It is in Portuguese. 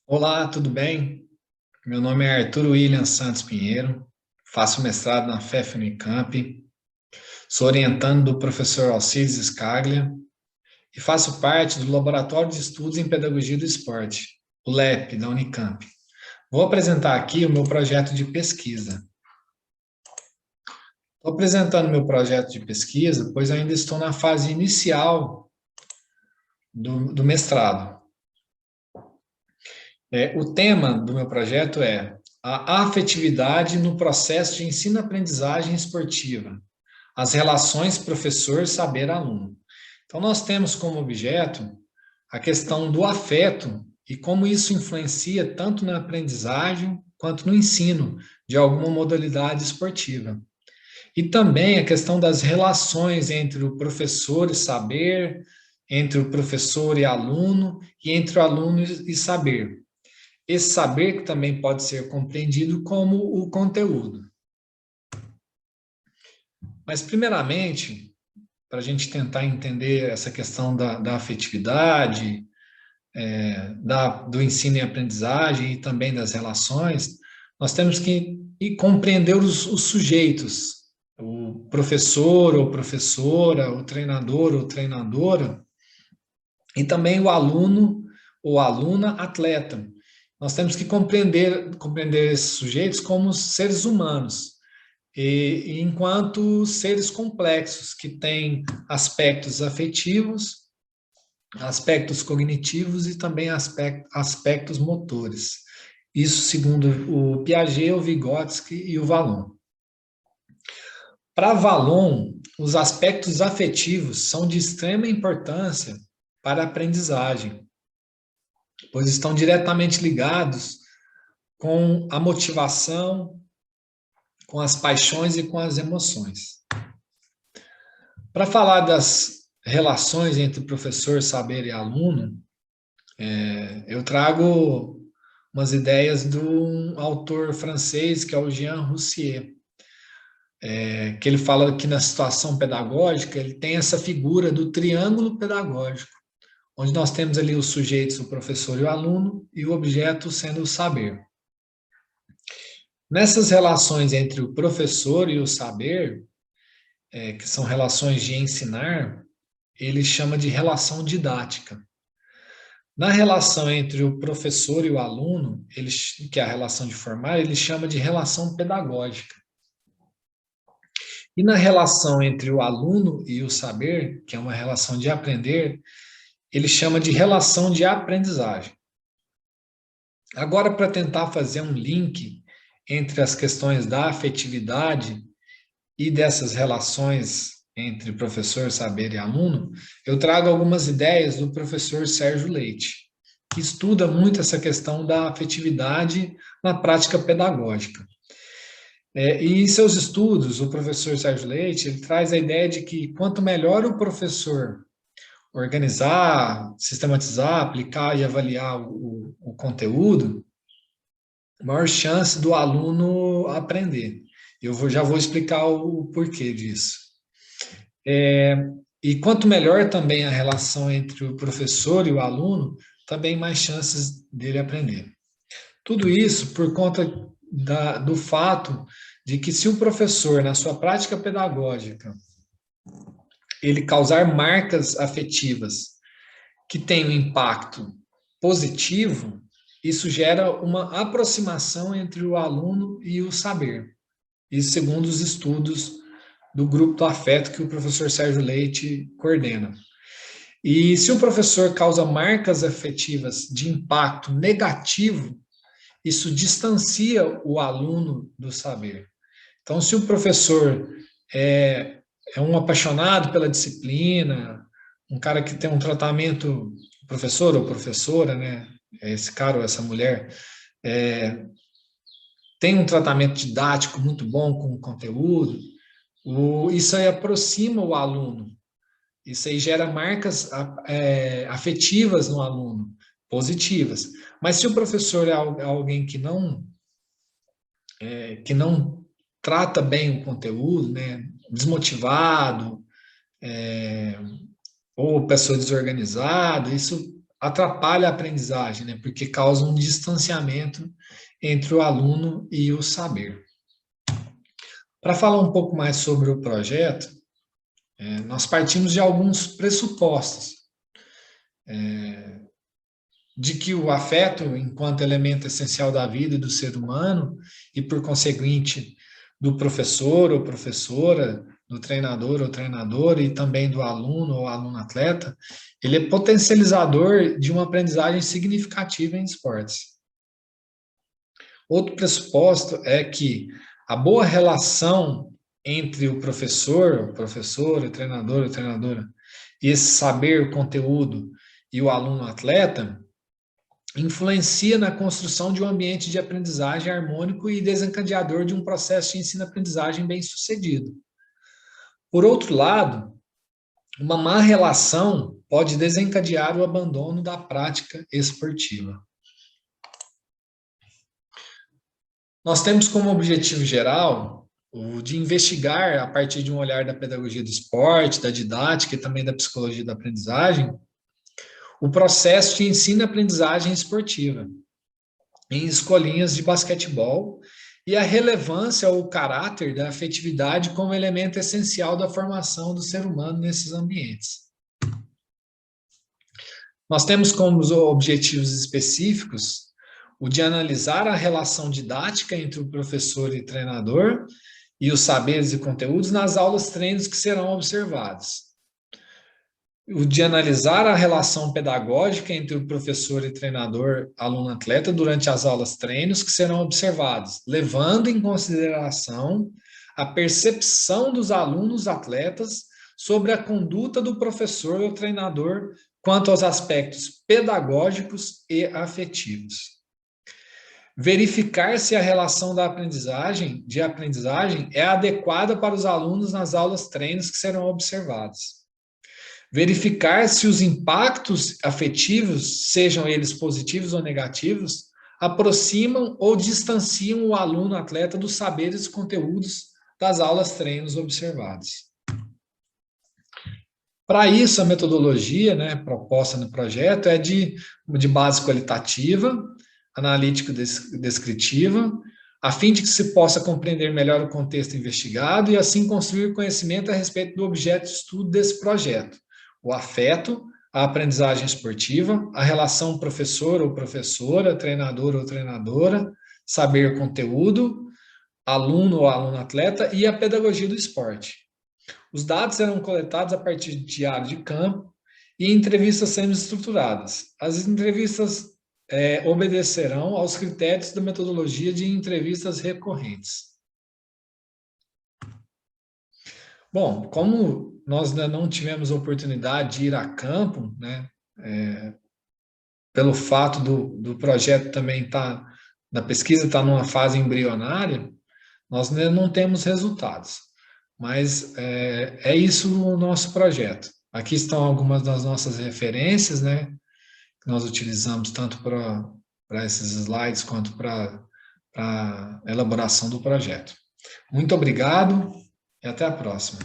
Olá, tudo bem? Meu nome é Arthur William Santos Pinheiro, faço mestrado na FEF-Unicamp, sou orientando do professor Alcides Scaglia e faço parte do Laboratório de Estudos em Pedagogia do Esporte, o LEP, da Unicamp. Vou apresentar aqui o meu projeto de pesquisa. Estou apresentando meu projeto de pesquisa, pois ainda estou na fase inicial do mestrado. O tema do meu projeto é a afetividade no processo de ensino-aprendizagem esportiva, as relações professor-saber-aluno. Então, nós temos como objeto a questão do afeto e como isso influencia tanto na aprendizagem quanto no ensino de alguma modalidade esportiva. E também a questão das relações entre o professor e saber, entre o professor e aluno, e entre o aluno e saber. Esse saber que também pode ser compreendido como o conteúdo. Mas, primeiramente, para a gente tentar entender essa questão da afetividade, do ensino e aprendizagem e também das relações, nós temos que compreender os sujeitos, o professor ou professora, o treinador ou treinadora, e também o aluno ou aluna atleta. Nós temos que compreender esses sujeitos como seres humanos, e enquanto seres complexos que têm aspectos afetivos, aspectos cognitivos e também aspectos motores. Isso segundo o Piaget, o Vygotsky e o Vallon. Para Vallon, os aspectos afetivos são de extrema importância para a aprendizagem, pois estão diretamente ligados com a motivação, com as paixões e com as emoções. Para falar das relações entre professor, saber e aluno, eu trago umas ideias de um autor francês, que é o Jean Roussier, que ele fala que na situação pedagógica ele tem essa figura do triângulo pedagógico, onde nós temos ali os sujeitos, o professor e o aluno, e o objeto sendo o saber. Nessas relações entre o professor e o saber, que são relações de ensinar, ele chama de relação didática. Na relação entre o professor e o aluno, que é a relação de formar, ele chama de relação pedagógica. E na relação entre o aluno e o saber, que é uma relação de aprender, ele chama de relação de aprendizagem. Agora, para tentar fazer um link entre as questões da afetividade e dessas relações entre professor, saber e aluno, eu trago algumas ideias do professor Sérgio Leite, que estuda muito essa questão da afetividade na prática pedagógica. E em seus estudos, o professor Sérgio Leite ele traz a ideia de que quanto melhor o professor organizar, sistematizar, aplicar e avaliar o conteúdo, maior chance do aluno aprender. Já vou explicar o porquê disso. E quanto melhor também a relação entre o professor e o aluno, também mais chances dele aprender. Tudo isso por conta do fato de que se o professor, na sua prática pedagógica, ele causar marcas afetivas que têm um impacto positivo, isso gera uma aproximação entre o aluno e o saber. Isso segundo os estudos do grupo do afeto que o professor Sérgio Leite coordena. E se o professor causa marcas afetivas de impacto negativo, isso distancia o aluno do saber. Então, se o professor é um apaixonado pela disciplina, um cara que tem um tratamento, professor ou professora, né? Esse cara ou essa mulher, tem um tratamento didático muito bom com o conteúdo, isso aí aproxima o aluno. Isso aí gera marcas afetivas no aluno, positivas. Mas se o professor é alguém que não trata bem o conteúdo, né, desmotivado, ou pessoa desorganizada, isso atrapalha a aprendizagem, né? Porque causa um distanciamento entre o aluno e o saber. Para falar um pouco mais sobre o projeto, nós partimos de alguns pressupostos. De que o afeto, enquanto elemento essencial da vida e do ser humano, e por conseguinte do professor ou professora, do treinador ou treinadora, e também do aluno ou aluno-atleta, ele é potencializador de uma aprendizagem significativa em esportes. Outro pressuposto é que a boa relação entre o professor, o professor, o treinador, a treinadora, e esse saber, o conteúdo, e o aluno-atleta, influencia na construção de um ambiente de aprendizagem harmônico e desencadeador de um processo de ensino-aprendizagem bem-sucedido. Por outro lado, uma má relação pode desencadear o abandono da prática esportiva. Nós temos como objetivo geral o de investigar, a partir de um olhar da pedagogia do esporte, da didática e também da psicologia da aprendizagem, o processo de ensino e aprendizagem esportiva em escolinhas de basquetebol e a relevância ou o caráter da afetividade como elemento essencial da formação do ser humano nesses ambientes. Nós temos como objetivos específicos o de analisar a relação didática entre o professor e treinador e os saberes e conteúdos nas aulas treinos que serão observados. O de analisar a relação pedagógica entre o professor e treinador aluno-atleta durante as aulas treinos que serão observados, levando em consideração a percepção dos alunos atletas sobre a conduta do professor ou treinador quanto aos aspectos pedagógicos e afetivos. Verificar se a relação da aprendizagem é adequada para os alunos nas aulas treinos que serão observados. Verificar se os impactos afetivos, sejam eles positivos ou negativos, aproximam ou distanciam o aluno-atleta dos saberes e conteúdos das aulas treinos observados. Para isso, a metodologia, proposta no projeto é de base qualitativa, analítico-descritiva, a fim de que se possa compreender melhor o contexto investigado e assim construir conhecimento a respeito do objeto de estudo desse projeto. O afeto, a aprendizagem esportiva, a relação professor ou professora, treinador ou treinadora, saber conteúdo, aluno ou aluno-atleta e a pedagogia do esporte. Os dados serão coletados a partir de diário de campo e entrevistas semi-estruturadas. As entrevistas obedecerão aos critérios da metodologia de entrevistas recorrentes. Bom, como nós ainda não tivemos a oportunidade de ir a campo, pelo fato do projeto também da pesquisa estar numa fase embrionária, nós ainda não temos resultados. Mas é isso o nosso projeto. Aqui estão algumas das nossas referências, que nós utilizamos tanto para esses slides quanto para a elaboração do projeto. Muito obrigado e até a próxima.